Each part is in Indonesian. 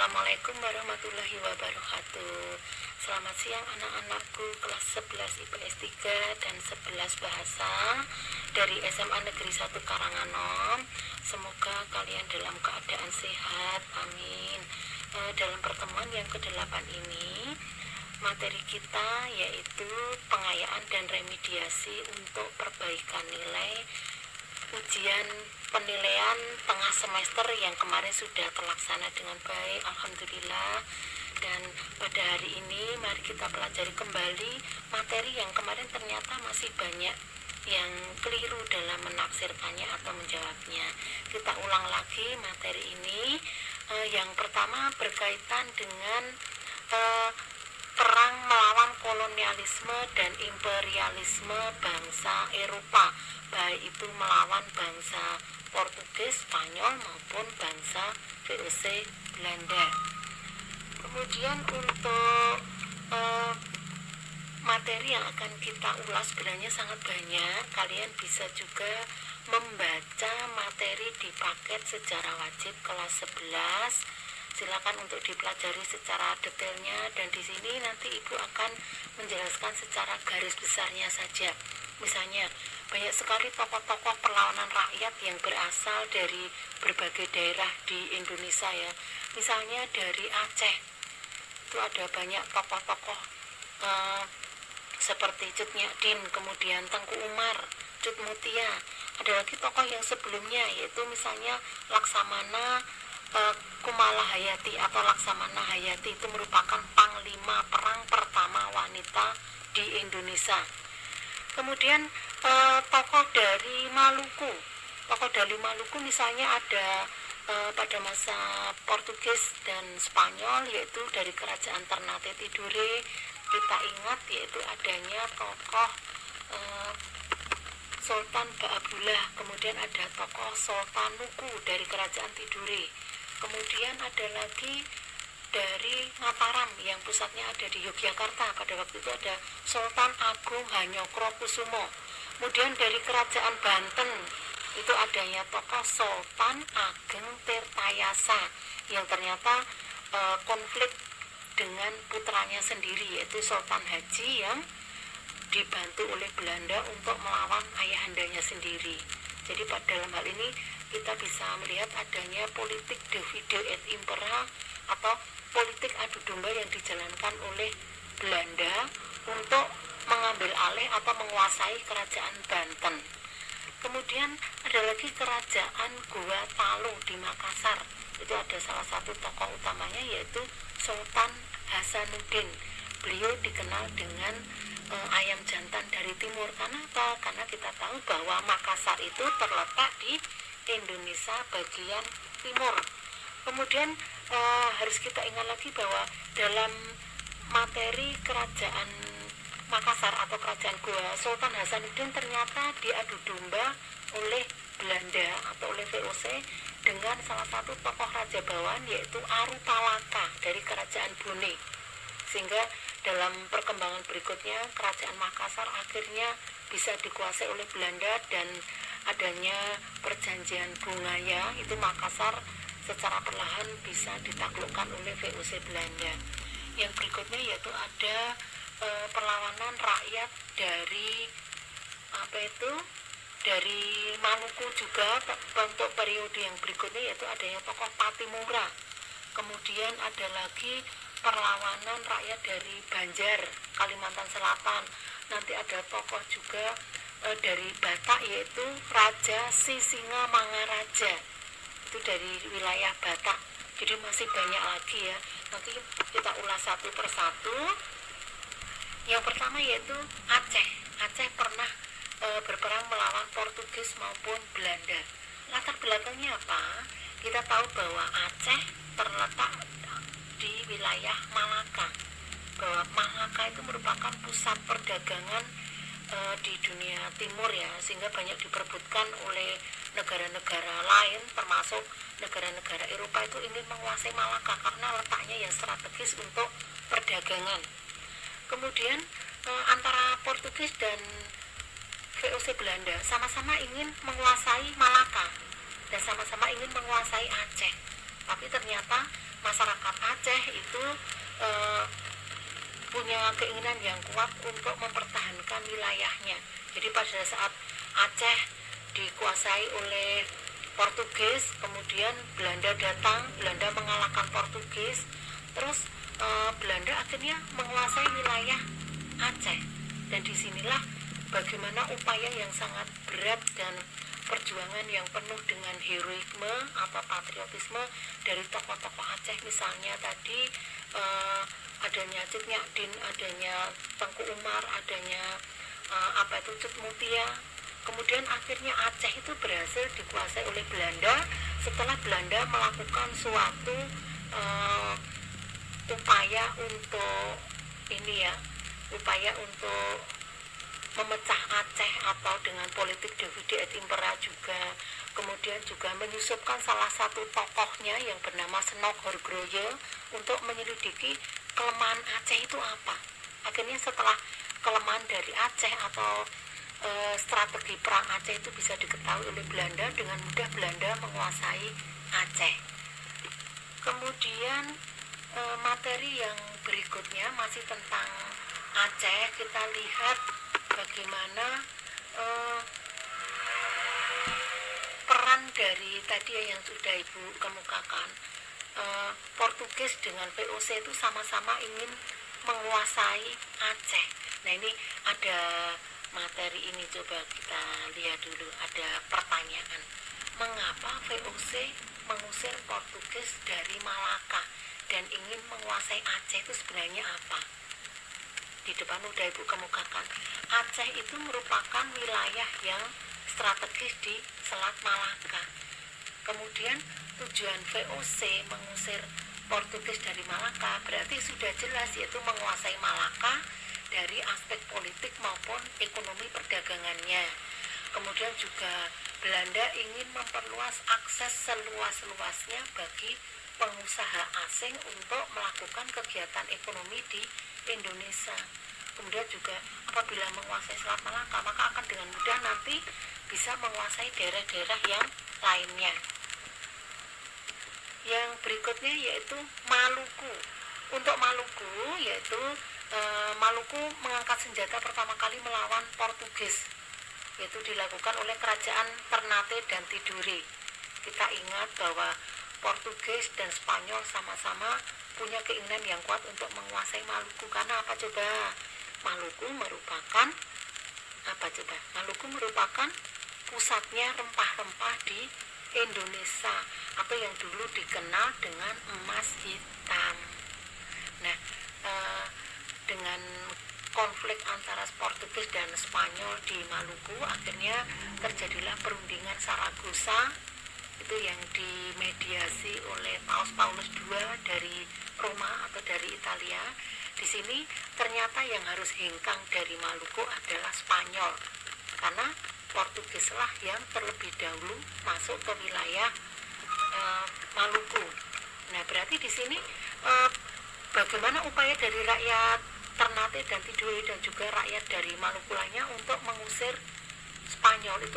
Assalamualaikum warahmatullahi wabarakatuh. Selamat siang anak-anakku kelas 11 IPS 3 dan 11 bahasa dari SMA Negeri 1 Karanganom. Semoga kalian dalam keadaan sehat, amin. Dalam pertemuan yang ke-8 ini, materi kita yaitu pengayaan dan remediasi untuk perbaikan nilai ujian penilaian tengah semester yang kemarin sudah terlaksana dengan baik, alhamdulillah. Dan pada hari ini mari kita pelajari kembali materi yang kemarin ternyata masih banyak yang keliru dalam menafsirkannya atau menjawabnya. Kita ulang lagi materi ini. Yang pertama berkaitan dengan perang melawan kolonialisme dan imperialisme bangsa Eropa, baik itu melawan bangsa Portugis, Spanyol maupun bangsa VOC Belanda. Kemudian untuk materi yang akan kita ulas sebenarnya sangat banyak. Kalian bisa juga membaca materi di paket sejarah wajib kelas 11. Silakan untuk dipelajari secara detailnya, dan di sini nanti Ibu akan menjelaskan secara garis besarnya saja. Misalnya, banyak sekali tokoh-tokoh perlawanan rakyat yang berasal dari berbagai daerah di Indonesia ya. Misalnya dari Aceh, itu ada banyak tokoh-tokoh seperti Cut Nyadin, kemudian Tengku Umar, Cut Mutia. Ada lagi tokoh yang sebelumnya, yaitu misalnya Laksamana Kumala Hayati atau Laksamana Hayati, itu merupakan panglima perang pertama wanita di Indonesia. Kemudian tokoh dari Maluku, misalnya ada pada masa Portugis dan Spanyol, yaitu dari kerajaan Ternate Tidore. Kita ingat yaitu adanya tokoh Sultan Baabullah, kemudian ada tokoh Sultan Nuku dari kerajaan Tidore. Kemudian ada lagi dari Mataram yang pusatnya ada di Yogyakarta. Pada waktu itu ada Sultan Agung Hanyokrokusumo. Kemudian dari kerajaan Banten itu adanya tokoh Sultan Ageng Tirtayasa yang ternyata konflik dengan putranya sendiri, yaitu Sultan Haji, yang dibantu oleh Belanda untuk melawan ayahandanya sendiri. Jadi pada dalam hal ini kita bisa melihat adanya politik divide et impera atau politik adu domba yang dijalankan oleh Belanda untuk mengambil alih atau menguasai kerajaan Banten. Kemudian ada lagi kerajaan Gua Talu di Makassar. Itu ada salah satu tokoh utamanya yaitu Sultan Hasanuddin. Beliau dikenal dengan ayam jantan dari timur. Karena apa? Karena kita tahu bahwa Makassar itu terletak di Indonesia bagian timur. Kemudian harus kita ingat lagi bahwa dalam materi kerajaan Makassar atau kerajaan Goa, Sultan Hasanuddin ternyata diadu domba oleh Belanda atau oleh VOC dengan salah satu tokoh raja bawahan yaitu Arupalaka dari kerajaan Bone. Sehingga dalam perkembangan berikutnya kerajaan Makassar akhirnya bisa dikuasai oleh Belanda, dan adanya perjanjian Bungaya itu Makassar secara perlahan bisa ditaklukkan oleh VOC Belanda. Yang berikutnya yaitu ada perlawanan rakyat dari dari Maluku juga untuk periode yang berikutnya, yaitu adanya tokoh Patimura. Kemudian ada lagi perlawanan rakyat dari Banjar, Kalimantan Selatan. Nanti ada tokoh juga dari Batak, yaitu Raja Sisinga Mangaraja, itu dari wilayah Batak. Jadi masih banyak lagi ya, nanti kita ulas satu persatu. Yang pertama yaitu Aceh. Aceh pernah berperang melawan Portugis maupun Belanda. Latar belakangnya apa? Kita tahu bahwa Aceh terletak di wilayah Malaka, bahwa Malaka itu merupakan pusat perdagangan di dunia timur ya, sehingga banyak diperebutkan oleh negara-negara lain, termasuk negara-negara Eropa itu ingin menguasai Malaka karena letaknya yang strategis untuk perdagangan. Kemudian antara Portugis dan VOC Belanda sama-sama ingin menguasai Malaka dan sama-sama ingin menguasai Aceh. Tapi ternyata masyarakat Aceh itu eh, punya keinginan yang kuat untuk mempertahankan wilayahnya. Jadi pada saat Aceh dikuasai oleh Portugis, kemudian Belanda datang, Belanda mengalahkan Portugis, terus Belanda akhirnya menguasai wilayah Aceh. Dan disinilah bagaimana upaya yang sangat berat dan perjuangan yang penuh dengan heroisme atau patriotisme dari tokoh-tokoh Aceh, misalnya tadi adanya Cut Nyadin, adanya Tengku Umar, adanya Cut Mutia. Kemudian akhirnya Aceh itu berhasil dikuasai oleh Belanda setelah Belanda melakukan suatu upaya untuk upaya untuk memecah Aceh atau dengan politik divide et impera juga. Kemudian juga menyusupkan salah satu tokohnya yang bernama Senok Horgroye untuk menyelidiki kelemahan Aceh itu apa. Akhirnya setelah kelemahan dari Aceh atau strategi perang Aceh itu bisa diketahui oleh Belanda, dengan mudah Belanda menguasai Aceh. Kemudian materi yang berikutnya masih tentang Aceh. Kita lihat bagaimana peran dari tadi yang sudah Ibu kemukakan. Portugis dengan VOC itu sama-sama ingin menguasai Aceh. Nah, ini ada materi ini, coba kita lihat dulu. Ada pertanyaan, mengapa VOC mengusir Portugis dari Malaka dan ingin menguasai Aceh itu sebenarnya apa? Di depan udah Ibu kemukakan, Aceh itu merupakan wilayah yang strategis di Selat Malaka. Kemudian tujuan VOC mengusir Portugis dari Malaka berarti sudah jelas, yaitu menguasai Malaka dari aspek politik maupun ekonomi perdagangannya. Kemudian juga Belanda ingin memperluas akses seluas-luasnya bagi pengusaha asing untuk melakukan kegiatan ekonomi di Indonesia. Kemudian juga apabila menguasai Selat Malaka, maka akan dengan mudah nanti bisa menguasai daerah-daerah yang lainnya. Yang berikutnya yaitu Maluku. Untuk Maluku yaitu Maluku mengangkat senjata pertama kali melawan Portugis, yaitu dilakukan oleh kerajaan Ternate dan Tidore. Kita ingat bahwa Portugis dan Spanyol sama-sama punya keinginan yang kuat untuk menguasai Maluku. Karena apa coba? Maluku merupakan Maluku merupakan pusatnya rempah-rempah di Indonesia, atau yang dulu dikenal dengan emas hitam. Nah, dengan konflik antara Portugis dan Spanyol di Maluku, akhirnya terjadilah perundingan Saragossa, itu yang dimediasi oleh Paus Paulus II dari Roma atau dari Italia. Di sini ternyata yang harus hengkang dari Maluku adalah Spanyol, karena Portugislah yang terlebih dahulu masuk ke wilayah Maluku. Nah, berarti di sini bagaimana upaya dari rakyat Ternate dan Tidore dan juga rakyat dari Maluku lainnya untuk mengusir Spanyol itu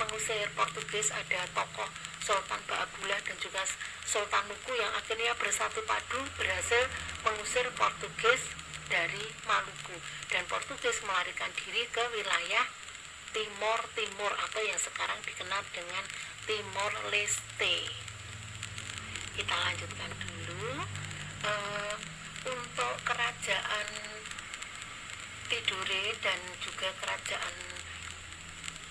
mengusir Portugis. Ada tokoh Sultan Baabula dan juga Sultan Nuku yang akhirnya bersatu padu berhasil mengusir Portugis dari Maluku, dan Portugis melarikan diri ke wilayah Timor atau yang sekarang dikenal dengan Timor Leste. Kita lanjutkan dulu. Untuk kerajaan Tidore dan juga kerajaan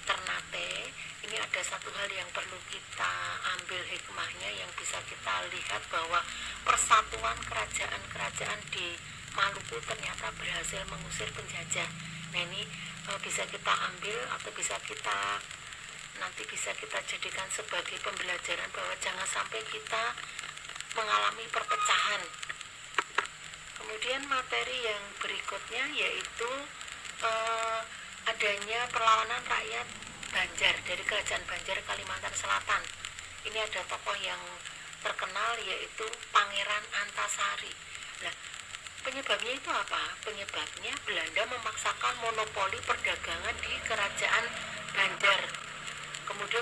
Ternate, ini ada satu hal yang perlu kita ambil hikmahnya, yang bisa kita lihat bahwa persatuan kerajaan-kerajaan di Maluku ternyata berhasil mengusir penjajah. Nah, ini bisa kita ambil atau bisa kita jadikan sebagai pembelajaran bahwa jangan sampai kita mengalami perpecahan. Kemudian materi yang berikutnya yaitu adanya perlawanan rakyat Banjar dari kerajaan Banjar Kalimantan Selatan. Ini ada tokoh yang terkenal yaitu Pangeran Antasari. Nah, penyebabnya itu apa? Penyebabnya Belanda memaksakan monopoli perdagangan di kerajaan Banjar. Kemudian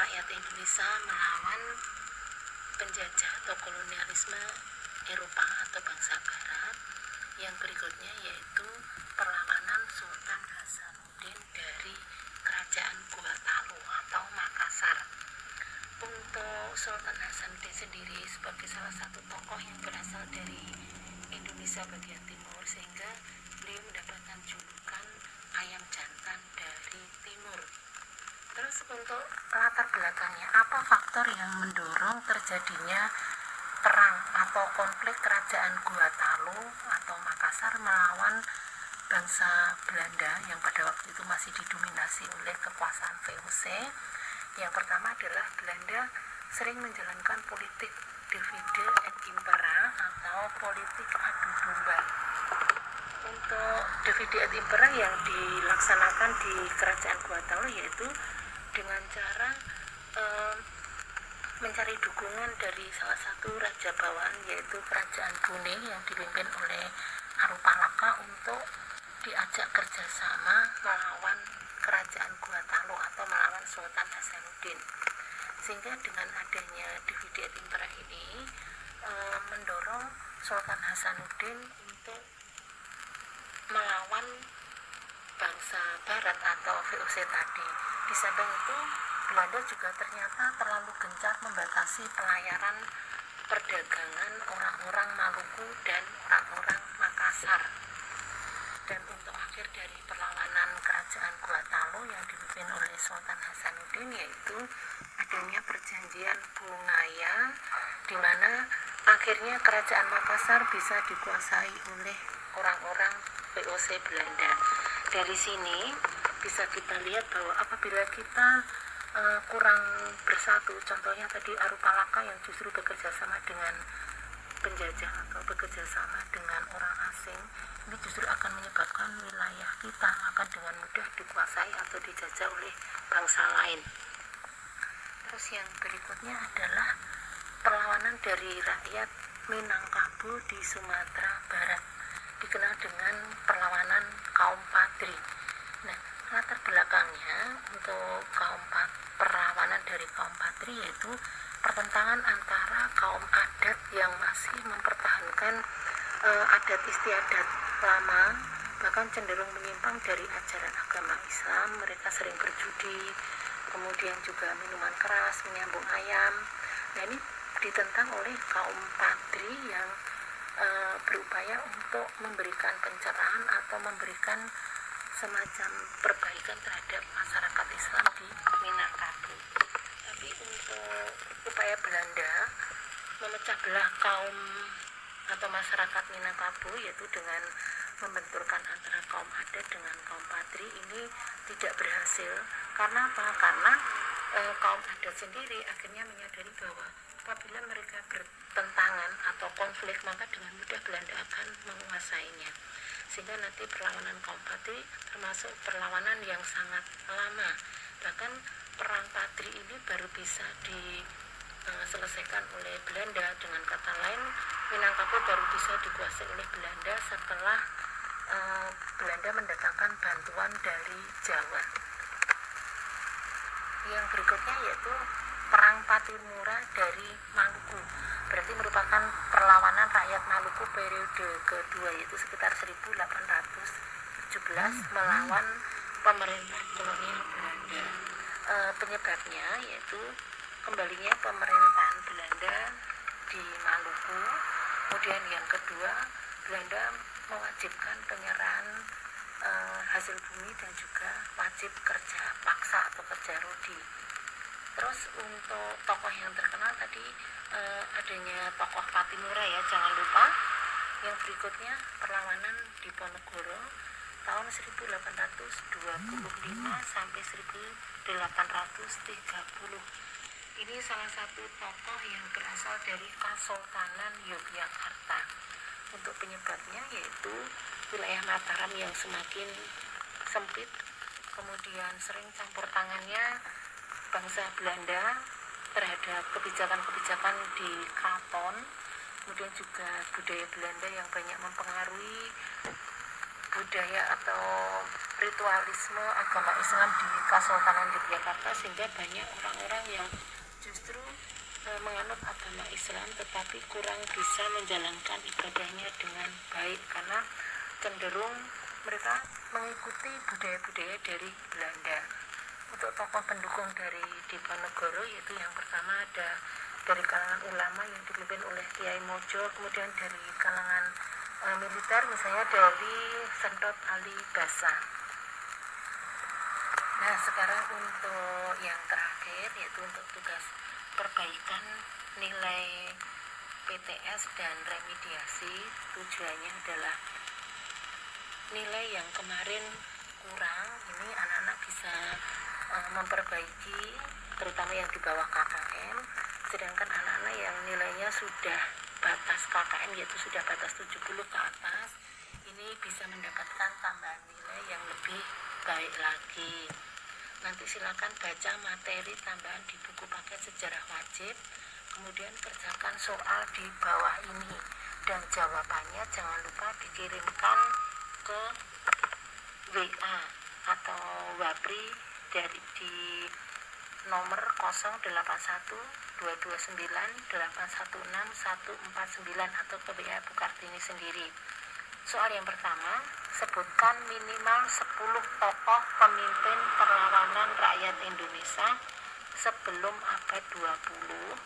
rakyat Indonesia melawan penjajah atau kolonialisme Eropa atau bangsa Barat. Yang berikutnya yaitu perlawanan Sultan Hasanuddin dari Kerajaan Gua Talu atau Makassar. Untuk Sultan Hasanuddin sendiri sebagai salah satu tokoh yang berasal dari Indonesia bagian timur, sehingga beliau mendapatkan julukan ayam jantan dari timur. Terus untuk latar belakangnya, apa faktor yang mendorong terjadinya perang atau konflik kerajaan Gua Talu atau Makassar melawan bangsa Belanda yang pada waktu itu masih didominasi oleh kekuasaan VOC? Yang pertama adalah Belanda sering menjalankan politik divide et impera atau politik adu domba. Untuk divide et impera yang dilaksanakan di kerajaan Gua Talu yaitu dengan cara mencari dukungan dari salah satu raja bawahan yaitu kerajaan Bone yang dipimpin oleh Arupalaka untuk diajak kerjasama melawan kerajaan Gua Talu atau melawan Sultan Hasanuddin. Sehingga dengan adanya divide et impera ini mendorong Sultan Hasanuddin untuk melawan bangsa Barat atau VOC tadi. Di samping itu, Belanda juga ternyata terlalu gencar membatasi pelayaran perdagangan orang-orang Maluku dan orang-orang Makassar. Dan untuk akhir dari perlawanan kerajaan Gua Talu yang dipimpin oleh Sultan Hasanuddin yaitu adanya perjanjian Bungaya, di mana akhirnya kerajaan Makassar bisa dikuasai oleh orang-orang VOC Belanda. Dari sini bisa kita lihat bahwa apabila kita kurang bersatu, contohnya tadi Arupalaka yang justru bekerja sama dengan penjajah atau bekerja sama dengan orang asing, ini justru akan menyebabkan wilayah kita akan dengan mudah dikuasai atau dijajah oleh bangsa lain. Terus yang berikutnya adalah perlawanan dari rakyat Minangkabau di Sumatera Barat, dikenal dengan perlawanan kaum Padri. Nah, latar belakangnya untuk perlawanan dari kaum Padri yaitu pertentangan antara kaum adat yang masih mempertahankan adat istiadat lama, bahkan cenderung menyimpang dari ajaran agama Islam. Mereka sering berjudi, kemudian juga minuman keras, menyambung ayam. Nah, ini ditentang oleh kaum Padri yang berupaya untuk memberikan pencerahan atau memberikan semacam perbaikan terhadap masyarakat Islam di Minangkabau. Tapi untuk upaya Belanda memecah belah kaum atau masyarakat Minangkabau yaitu dengan membenturkan antara kaum adat dengan kaum Padri ini tidak berhasil. Karena apa? Karena kaum adat sendiri akhirnya menyadari bahwa apabila mereka bertentangan atau konflik maka dengan mudah Belanda akan menguasainya. Sehingga nanti perlawanan kaum Padri termasuk perlawanan yang sangat lama. Bahkan perang Padri ini baru bisa diselesaikan oleh Belanda. Dengan kata lain, Minangkabau baru bisa dikuasai oleh Belanda setelah Belanda mendatangkan bantuan dari Jawa. Yang berikutnya yaitu Perang Patimura dari Maluku, berarti merupakan perlawanan rakyat Maluku periode kedua yaitu sekitar 1817 melawan pemerintah kolonial Belanda. Penyebabnya yaitu kembalinya pemerintahan Belanda di Maluku. Kemudian yang kedua, Belanda mewajibkan penyerahan hasil bumi dan juga wajib kerja paksa atau kerja rodi. Terus untuk tokoh yang terkenal tadi adanya tokoh Patimura ya, jangan lupa. Yang berikutnya perlawanan di Ponegoro tahun 1825 sampai 1830. Ini salah satu tokoh yang berasal dari Kesultanan Yogyakarta. Untuk penyebabnya yaitu wilayah Mataram yang semakin sempit, kemudian sering campur tangannya bangsa Belanda terhadap kebijakan-kebijakan di keraton, kemudian juga budaya Belanda yang banyak mempengaruhi budaya atau ritualisme agama Islam di Kesultanan Yogyakarta, sehingga banyak orang-orang yang justru menganut agama Islam tetapi kurang bisa menjalankan ibadahnya dengan baik karena cenderung mereka mengikuti budaya-budaya dari Belanda. Untuk tokoh pendukung dari Diponegoro yaitu yang pertama ada dari kalangan ulama yang dipimpin oleh Kiai Mojo, kemudian dari kalangan militer misalnya dari Sentot Ali Basa. Nah, sekarang untuk yang terakhir yaitu untuk tugas perbaikan nilai PTS dan remediasi. Tujuannya adalah nilai yang kemarin kurang, ini anak-anak bisa memperbaiki, terutama yang di bawah KKM, sedangkan anak-anak yang nilainya sudah batas KKM yaitu sudah batas 70 ke atas, ini bisa mendapatkan tambahan nilai yang lebih baik lagi. Nanti silakan baca materi tambahan di buku paket sejarah wajib, kemudian kerjakan soal di bawah ini, dan jawabannya jangan lupa dikirimkan ke WA atau Wapri dari di nomor 08122981616149 atau ke WA Bu Kartini sendiri. Soal yang pertama, sebutkan minimal 10 tokoh pemimpin perlawanan rakyat Indonesia sebelum abad 20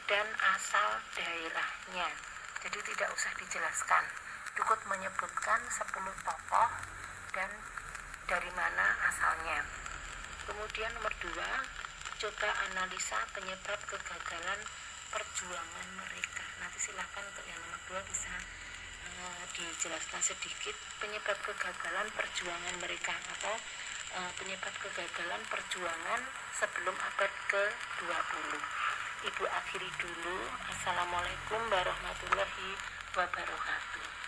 dan asal daerahnya. Jadi tidak usah dijelaskan, cukup menyebutkan 10 tokoh dan dari mana asalnya. Kemudian nomor 2, coba analisa penyebab kegagalan perjuangan mereka. Nanti silakan untuk yang nomor 2 bisa dijelaskan sedikit penyebab kegagalan perjuangan mereka atau penyebab kegagalan perjuangan sebelum abad ke-20. Ibu akhiri dulu. Assalamualaikum warahmatullahi wabarakatuh.